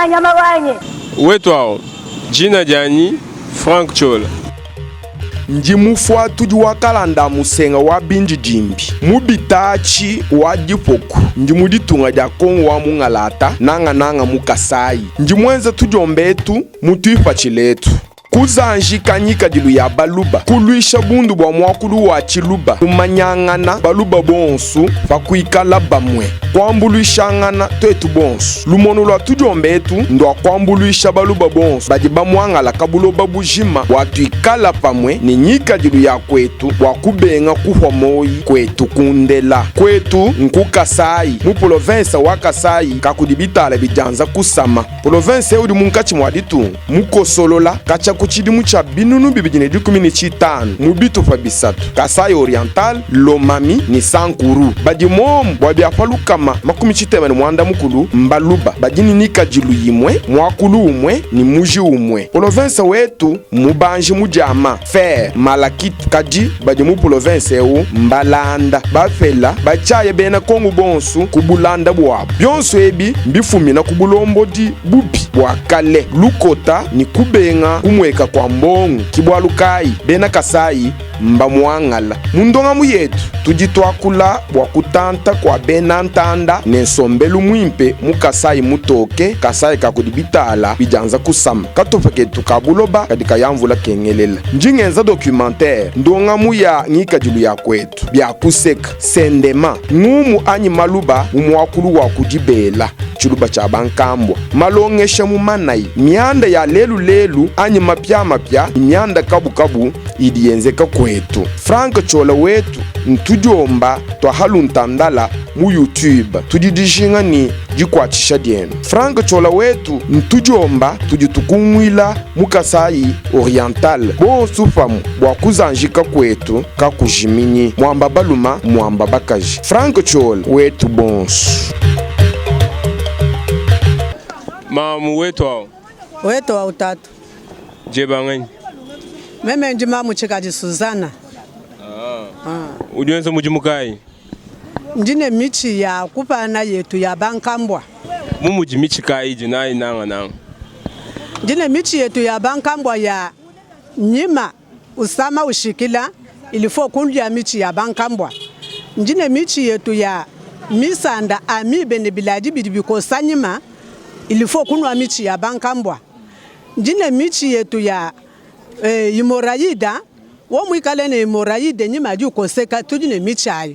nyama wanye. Wetwao, jina jani Frank Chola. Njimufwa tuji wakalanda musenga wa binji jimbi mubitachi wa dipoku njimuditunga dia kongo wa mungalata nanga mukasai njimwenza tujombetu mutuipa chiletu kuzanjika nyika dilu ya baluba kuluisha bundu bwa mwakulu wa chiluba kumanyangana baluba bonsu fakuikala bamwe kwambuluishangana twetu bonsu lumono lwa tujombetu ndwa kwambuluisha baluba bonsu badi bamwangala kabuloba bujima watuikala pamwe ni nyika dilu ya kwetu wakubenga kuhomoyi kwetu kundela kwetu nkukasai mu province wa Kasai kakudibitala bijanza kusama province eudi munkachi mwaditu mukosolola kacha kuchidimu cha binunu bibijine di 15 mubitu fa bisatu Kasai Oriental Lomami ni Sankuru badi mom bwabiafalukama makumi chitema ni mwanda mukulu mbaluba badini nika jilu yimwe mwakulu umwe ni muji umwe province wetu mubanji mujama fer malakit kaji badi mu province eu mbalanda bafela bachaye bena kongu bonsu kubulanda bwabo byonso ebi mbifumina kubulombo di bubi bwakale lukota ni kubenga kumweka kwa mbongu kibwalukai bena Kasai mbamwangala mundonga muyetu tujitwakula bwakutanta kwa bena ntanda nensombelu mwimpe mukasai mutoke Kasai kakudibitala bijanza kusama katofaketu kabuloba kadika yamvula kengelela njingenza documentaire ndonga muya ngika jilu ya kwetu byakuseka sendema ngumu anyi maluba umwakulu wa kujibela chiluba cha bankambwa malongesha mumanai mianda ya lelu anyi mapya mianda kabu idiyenzeka kwetu Frank Chola wetu ntujomba twahaluntandala mu YouTube tudidishinga ni jikwachisha dienu Frank Chola wetu ntujomba tujitukumwila mu Kasai Oriental bonsu famu bwakuzanjika kwetu kakujiminyi mwamba baluma mwamba bakaji Frank Chola wetu bonsu Mamu wetwao. Wetwao tatu. Jebangani. Meme njima muchikaji Suzana. Ujuenza mujimukai. Njine michi ya kupana yetu ya bankambwa. Mumuji michi kai jinai nanga. Njine michi yetu ya bankambwa ya nyima usama ushikila ilifo kundu ya michi ya bankambwa. Njine michi yetu ya misanda amibe ne bilaji bidibiko sanyima ilifo kundu ya michi ya bankambwa. Njine michi yetu ya imoraida wo mwikale ne imoraide nyima ju koseka tujine michi ayo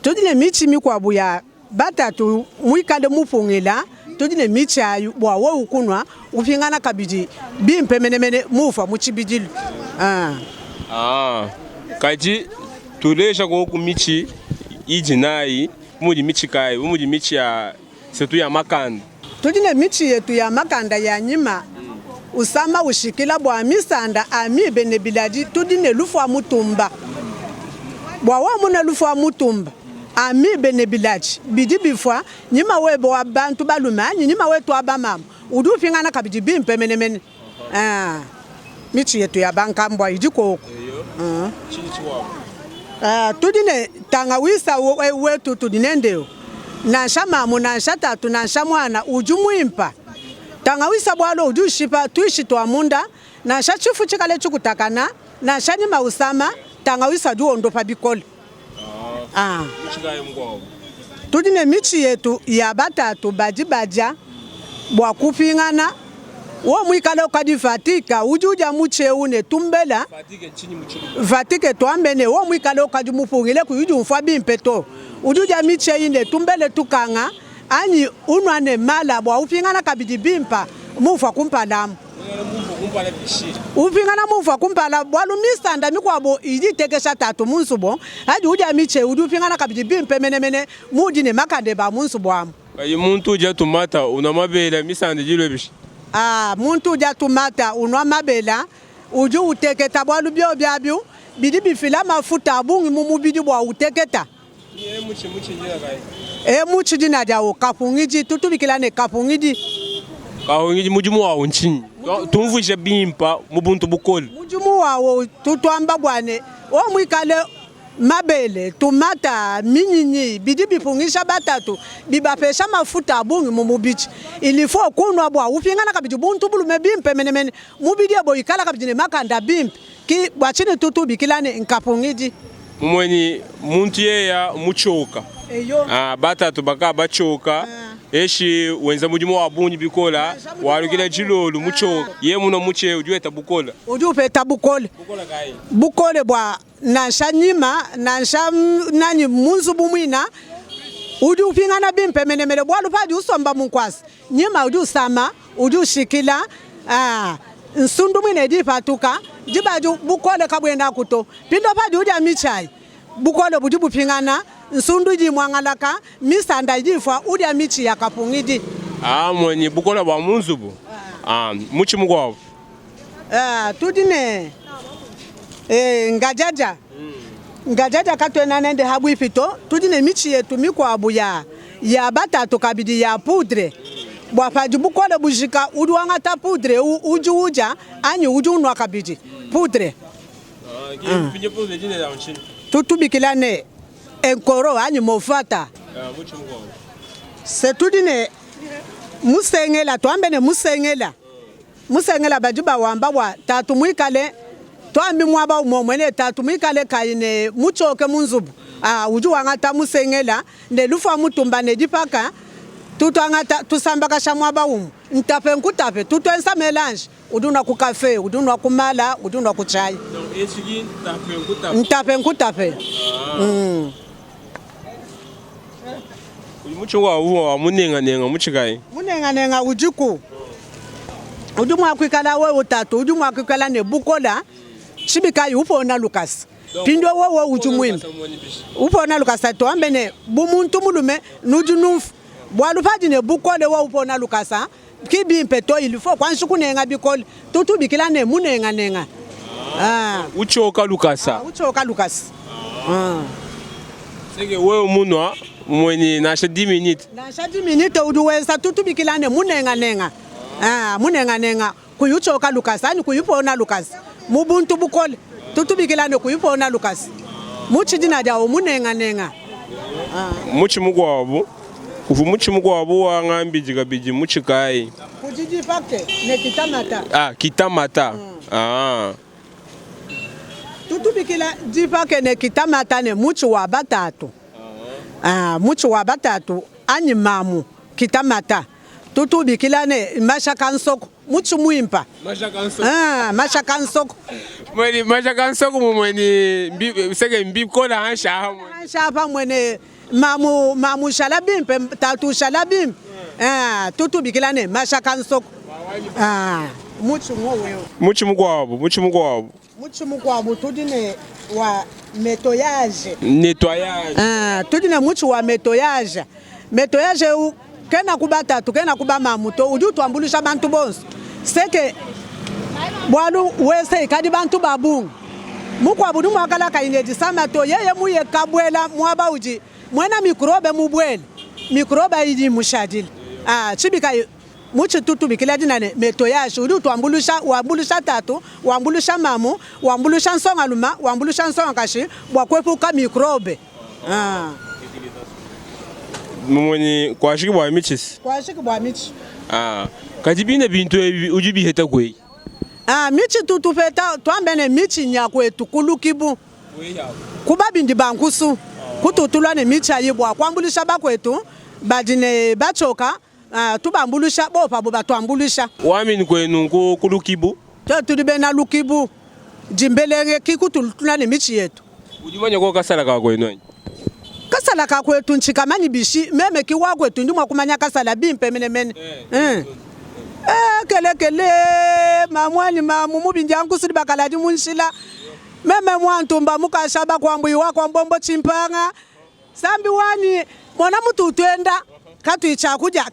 tujine michi mikwabu ya batatu mwikale mufungila tujine michi ayo bwa wo ukunwa ufingana kabiji bimpe menemene mufa muchibijilu kaji tulesha kwa michi ijinai muji michi kai muji michi ya setu ya makanda tujine michi yetu ya makanda ya nyima usama ushikila bwa misanda amibe ne bilaji tudine lufwa mutumba bwa wa muna lufwa mutumba amibe ne bilaji bidi bifwa nyima webo wa bantu baluma nyima wetu abamama udu fingana kabiji bimpe menemene michi yetu ya bankambwa ijiko tudine tangawisa wetu tudine ndeo na shama muna shatatu na shamwana ujumuimpa tangawisa bwalo ujushipa tuishi tuamunda na shachifu chikale chukutakana na shani mausama tangawisa duondo pa bikole tudine michi yetu ya batatu bajibaja bwa kupingana wo mwikale ukadi fatika ujuja muche une tumbela fatike tuambene wo mwikale ukadi mufungile kuyuju mfwa bimpeto ujuja miche ine tumbele tukanga ani unwane mala bwa upingana kabidi bimpa mufa kumpalamu upingana mufa kumpala bwalu misanda mikwabo ijitekesha tatu munsubo haji uja miche upingana kabidi bimpe menemene mudine makande ba munsubo amu kayi muntu uja tumata unamabela misanda jilwe bishi muntu uja tumata unamabela uju uteketa bwalu bio byabyu bidi bifila mafuta abungi mumubidi bwa uteketa muchi jina jawo kapungiji tutubikilane kapungiji mujumu wawo nchinyi tumvuisha bimpa mubuntu bukoli mujumu wawo tutwamba bwane wo mwikale mabele, tomata, minyinyi, bidi bipungisha batatu, bibapesha mafuta abungi mumubichi. Ilifo kunwa bwa, upingana kabidi buntu bulu mebimpe menemene, mubidi abo ikala kabidi makanda bimpe, ki bwachini tutu bikilane nkapungiji. Mumweni muntu yeya muchoka. Batatu baka bachoka. Eshi wenza mujimu wa bunyi bikola, warugile jilolu muchoka. Ye muno muche ujue tabukola. Ujue tabukola. Bukola kai. Bukole bwa nansha nyima, nansha nani munzu bumwina. Uju pingana bimpe menemele bwa lupadi usomba munkwasi. Nyima uju sama, uju shikila. Nsundu mwine di patuka. Jibaju bukole kabwenda kuto. Pindo padi uja michai. Bukole bujibu pingana. Nsundu ji mwangalaka. Misanda jifwa uja michi ya kapungidi. Mwenye bukola bwa munzubu. Muchi mgwavu. Tudine. Ngajaja. Ngajaja katwe nanende habu ifito. Tudine michi yetu mikwa abu ya batatu kabidi ya pudre. Bwafaji bukole bujika uduanga ta pudre uju uja anyi uju unwa kabidi pudre. Tutubikilane enkoro anyi mofata. Setudine musengela tuambene musengela. Musengela bajuba wamba wa tatu mwikale tuambi mwaba umomwene tatu mwikale kaine muchoke munzubu. Uju wangata musengela ne lufa mutumba ne dipaka. Tutu angata tusambaka shamwaba ntape nkutape tutu ensa melange uduna ku cafe uduna ku mala uduna ku chai ntape nkutape mucho wa munenga muchikai munenga ujiku udumwa kwikala we utatu udumwa kwikala ne bukola chibikai upona Lucas pindo wewe ujumwimi upona Lucas to ambene bumuntu mulume nujunufu bwalupaji ne bukole wa upona Lukasa kibimpe to ilifo kwanshuku nenga bikole tutu bikilane munenga uchoka Lukasa uchoka Lukasa sege wewe munwa mweni nasha 10 minutes uduweza tutu bikilane munenga munenga kuyuchoka Lukasa ani kuyupona Lukasa mubuntu bukole tutu bikilane kuyupona Lukasa muchidina jawo munenga muchi mugwabu ufu muchi mugwabu wangambi jigabiji muchikai kujiji fakte ne kitamata kitamata tutubikila jifake ne kitamata ne muchi wa batatu muchi wa batatu ani mamu kitamata tutubikila ne mashakansoko muchi muimpa mashakansoko mweni mashakansoko mweni sege mbikola hansha hapa mwene mamu shalabimpe tatu shalabim tutubikilane mashakansoko muchi mugwabu tudine wa nettoyage tudine muchi wa nettoyage kena kubatatu kena kuba mamuto uju tuambulisha bantu bonso seke bwalu wese kadi bantu babungu mukwabu numu wakala kainedi samato yeye muye kabwela mwaba uji mwena mikrobe mubwele mikrobe idi mushadili chibika muchi tutu bikila dinane metoyage udu tuambulusha wambulusha tatu wambulusha mamu wambulusha nsonga luma wambulusha nsonga kashi bwakwepuka mikrobe mumweni kwashiki bwa michis kadibine bintu ujibi heta kwe michi tutu feta tuambene michi nyakwetu kulukibu kubabindi bankusu kututulwane michi ayibwa kwambulisha bakwetu badine bachoka tubambulisha bopa bo batwambulisha wamini kwenu kulukibu tulibena lukibu jimbelenge kikutulane michi yetu ujimanya kwa kasala kwa kwenu kasala ka kwetu nchikamani bishi meme kiwa kwetu ndimwa kumanya kasala bimpe menemene kele mamwani mumubindi yangu sudi bakalaji munshila meme mwantumba mukashaba kwambuiwa kwa mbombo chimpanga sambi wani mwana mutu utwenda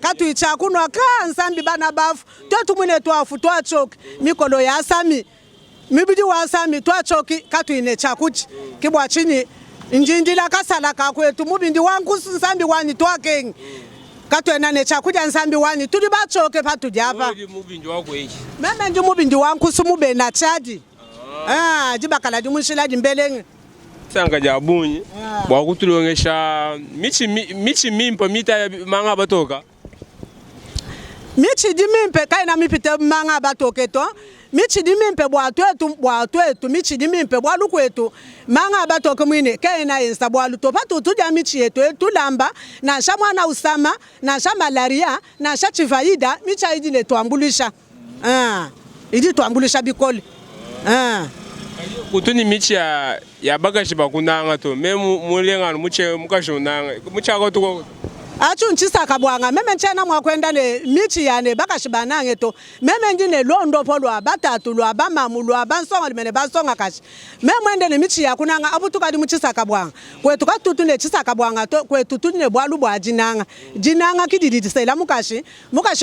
katu ichakunwa nsambi bana bafu totu mwine tuafu tuachoki mikolo ya asami mibidi wa asami tuachoki katu ine chakuchi kibwa chini njindila kasala kakwetu mubindi wangu nsambi wani tuakengi katu enane chakuja nsambi wani tuli bachoke patu japa meme ndi mubindi wangu sumube na chadi jibakala jimunshila jimbelenge tanga ja bunyi bwa kutulongesha michi mimpa mita manga batoka michi di mimpe kaina mipite manga batoke to michi di mimpe bwa twetu michi di mimpe bwa lukwetu manga batoke mwine kaina insta bwa lutopa tutuja michi yetu etulamba na sha mwana usama na sha malaria na sha chivaida micha idi le tuambulisha idi tuambulisha bikoli kutuni michi ya bagashi bakunanga to memu mulengano muche mukashonanga muchako tuko achu nchisaka bwanga meme nchena mwakwenda ne michi yane bakashi banange to meme ndine londo polwa batatu lwa bamamu lwa bansonga limene bansonga kashi meme ende ne michi yakunanga abutuka di muchisaka bwanga kwetu katutune chisaka bwanga to kwetu tutune bwalu bwa jinanga kidididi sela mukashi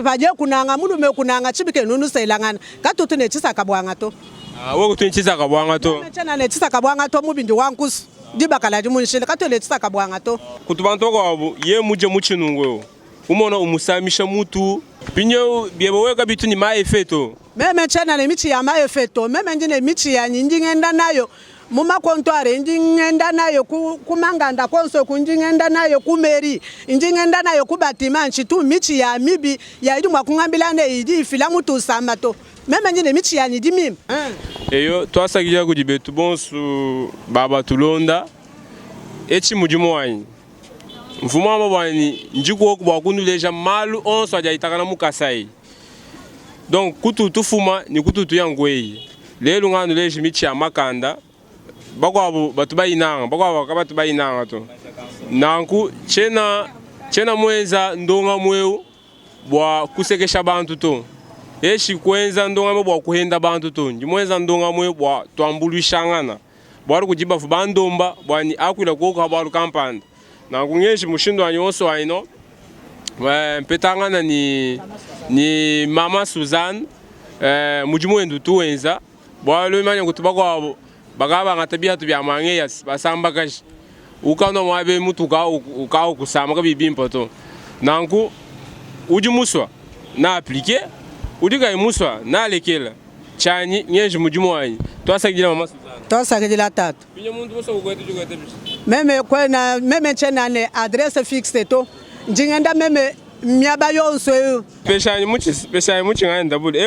paje kunanga mulume kunanga chibike nunu selangana katutune chisaka bwanga to woku tuni chisaka bwanga to meme nchena ne chisaka bwanga to mubindi wankusu dibakala jimunshile katole chisaka bwanga to kutubantu kwabo ye muje muchinungwe umona umusamisha mutu pinyo biebo weka bitu ni maefeto meme nchena ne michi ya maefeto meme ndine michi ya njingenda nayo muma kontware njingenda nayo kumanganda konso kunjingenda nayo kumeri njingenda nayo kubatima nchitu michi ya mibi ya idi mwakungambilane idi filamu tu samato meme ndine michi ya ndi mimi eyo twasakija kujibetu bonsu baba tulonda echi mujimo wanyi mfumo amba bwani njiko kubwa kunduleja malu onso aja itakana mukasai donc kutu tufuma ni kutu tuyangwei lelo ngano leji michi ya makanda bakwabo batubayinanga bakwabo kabatubayinanga to nanku chena mwenza ndonga mweu bwa kusekesha bantu to eshi kwenza ndonga mwe bwa kuhenda bantu to njimwenza ndonga mwe bwa twambulishangana bwa kujiba fu bandomba bwani akwila koko habaru kampanda na kunyeshi mushindo anyonso aino mpetangana ni mama Suzanne mujimwendu tuwenza bwa lo imanya kutubako bagaba ngatabia tubya mangeya basamba kashi ukano mwabe mutuka ukao kusama kabibimpo to nanku ujimuswa na apliquer udiga imuswa na lekela chani nyenje mujimo wanyi twasakijila mama Suzanne twasakijila tatu binyo mundu boso ugwete jugwete meme kwena meme chena ne adresse fixe to njingenda meme myaba yonso peshani muchi nganda bule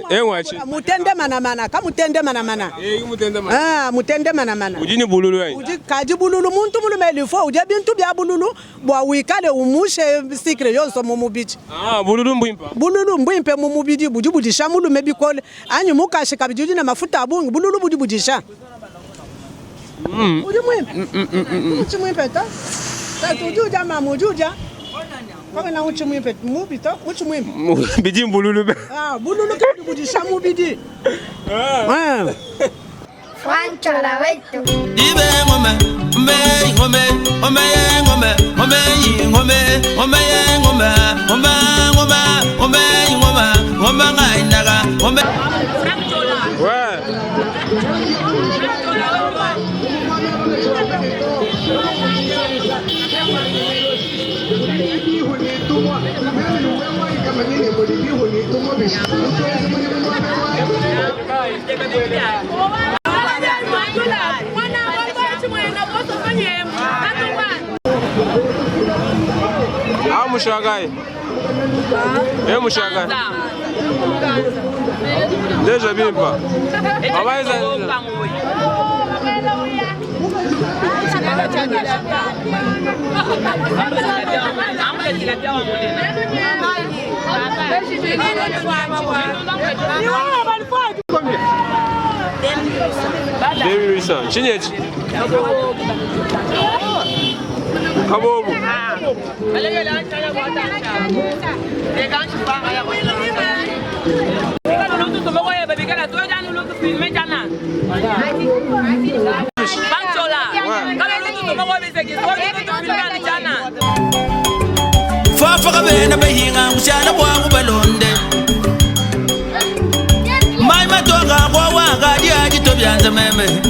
engwa chi mutende mana kamutende mana mutende mana mutende mana ujini bululu yanyi uji kaji bululu muntu mulume lifo uje bintu bya bululu bwa wikale umushe sikre yonso mumubichi bululu mbwimpe mumubidi bujibudisha mulume bikole anyu mukashi kabijudi na mafuta abungu bululu bujibudisha uji mwimpe ta tujuja mamujuja kwa na uchi mwimpe mubito uchi mwimpe bidi bululu be bululu kabijudisha mubidi Franchola wetu ibe ngome ngome ngaindaga ngome Mushagai. Mushagai. Deja bimpa. Awaiza. Chinyechi. Kabobu. Fafa bena behinga mchana bwangu balonde mai matonga kwa wanga diaji to byanza meme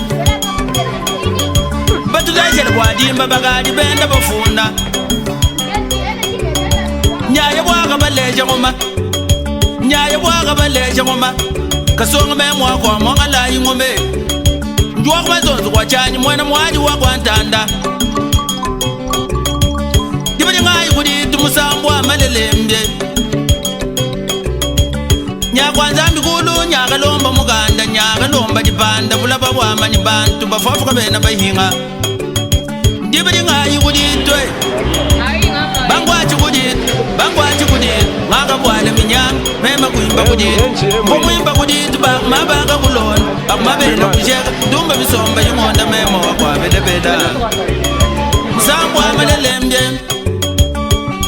batulajela kwa dimba bagadi benda bafunda nyaye bwaga baleje ngoma kasonga memwa kwa mwanga la ngombe Ujua kwa zonzo kwa chani mwana mwadi wa kwa ntanda Dibadi ngai kuditu musambu wa malelembye Nyakwanza mbikulu nyaka lomba muganda nyaka lomba jipanda Bulaba wamani bantu bafafu kabena bahinga Dibadi ngai kuditwe Bangwachi kuditu Ngaka bwana minyam Mema kuimba kuditu Kumwimba kuditu Bakmabaga kulon Bakmabena kusheka Dumba misomba yumonda mema wakwa beda beda Musambu wa malelembye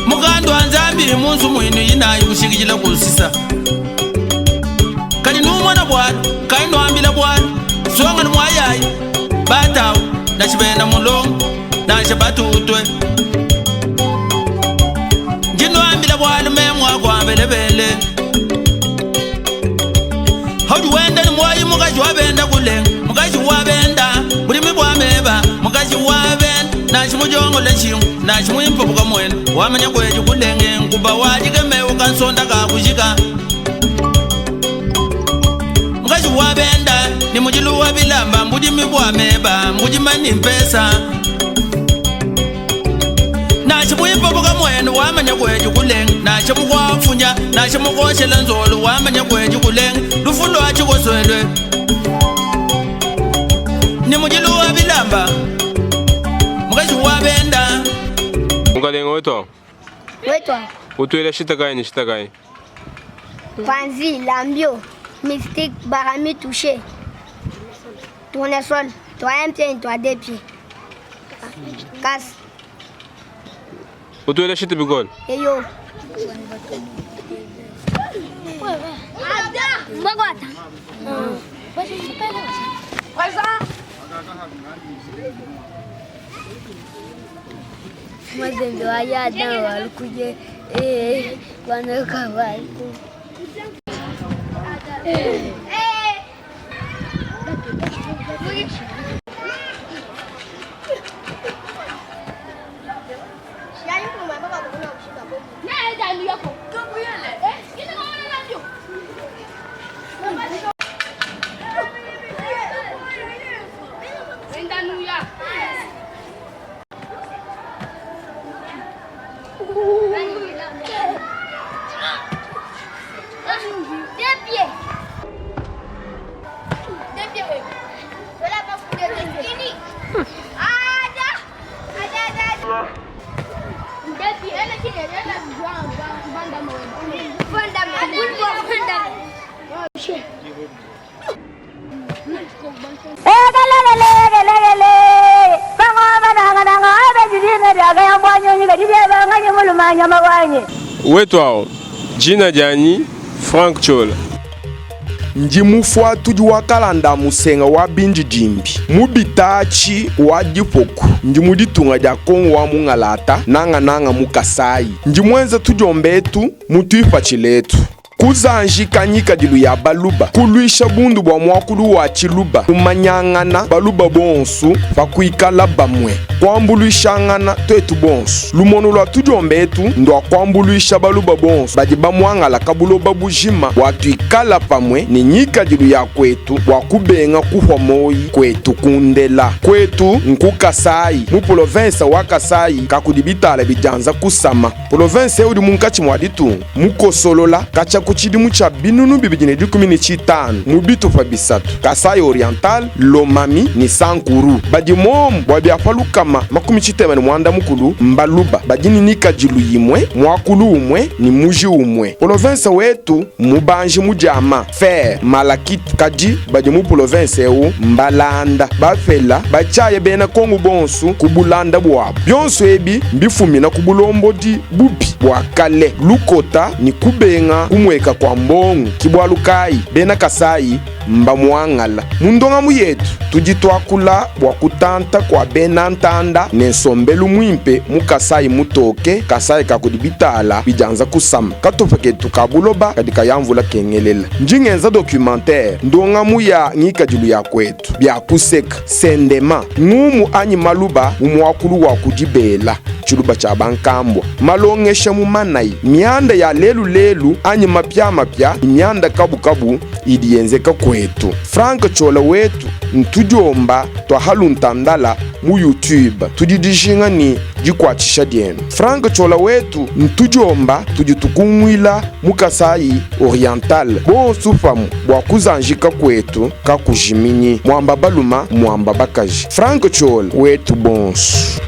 Mugando anzambi munsu mwinu yinayi kushikijila kusisa Kali numwana bwana Kali nwambila bwana Suwanga numwayayi Batawu Nashibena mulongo Nashabatutwe Njinwambila bwana memwa kwa belebele Haudu wenda ni mwayi mukaji wabenda kuleng Mukaji wabenda Bulimi bwa meba Mukaji wabenda Nashimujongo leshimu Nashimuimpa buka mwena Wamanya kweji kulenge Nkuba wajike mewu kansonda kakujika Mukaji wabenda Ni mujilu wabilamba Mbujimi bwa meba Mbujimani mpesa Nashimuimpa buka mwena Wamanya kweji kulenge Nashimu wafunya Nashimu koshela nzolo Wamanya kweji kulenge Lufundo achikoswelwe Ni mujilu wabilamba Mukaji wabenda Mukalenga wetu Wetu. Utuele shita kai Panzi, lambio, mystique, barami touché. Tournesol, toi un pied, toi deux pieds. Casse. Utuele shita bigol Et yo. Mbagwata. Mazembe wayada walikuja wanakawali Wetu hao jina jani Frank Chola Njimufwa tuji wakalanda musenga wa Binjijimbi Mubitachi wa Dipoku Njimuditunga ja Kongo wa Mungalata Nanga Mukasayi Njimwenza tujombetu mutuifa chiletu Kuzanji kanyika dilu ya baluba Kuluisha bundu bwa mwakulu wa chiluba Tumanyangana baluba bonsu Fakuikala bamwe Kwambuluisha ngana twetu bonsu Lumono lwa tujombetu Ndwa kwambuluisha baluba bonsu Badi bamwangala kabulo babujima Watuikala pamwe Ni nyika dilu ya kwetu Wakubenga kuhomoi Kwetu kundela Kwetu nkukasayi Mu province wa Kasayi Kakudibitala bijanza kusama Province udi munkachi mwaditu Mukosolola Kacha kuchidimu cha binunu bibijine dikumini chitanu Mubitu fa bisatu Kasayi Oriental Lomami ni Sankuru Badi momu wabiafalu kama makumi chitema ni mwanda mukulu Mbaluba Badini nika jilu yimwe Mwakulu umwe ni muji umwe Province wetu mubanji mujama Fer Malakit Kaji Badi mu province u Mbalanda Bafela Bachaye bena Kongo bonsu Kubulanda bwa Byonsu ebi mbifumina kubulombo di bubi Wakale Lukota ni kubenga kumweka kwa mbongu Kibwalukai bena Kasayi Mbamuangala Mundonga muyetu tujitwakula wakutanta kwa bena ntanda Nensombelu mwimpe Mukasayi mutoke Kasayi kakudibitala bijanza kusama Katofeketu kabuloba kadika yamvula kengelela Njingenza documentaire Ndonga muya ngika julu ya kwetu Bia kuseka Sendema Ngumu anyi maluba Umwakulu wakujibela chiluba cha bankambwa malongesha mumanai mianda ya lelu anyi mapya mianda kabu idienzeka kwetu. Frank Chola wetu ntujomba twahaluntandala mu YouTube tudidishinga ni jikwachisha dienu. Frank Chola wetu ntujomba tuditukumwila mu Kasai Oriental bonsupamu bwakuzanjika kwetu kakujiminyi mwamba baluma mwamba bakaji. Frank Chola wetu bonsu.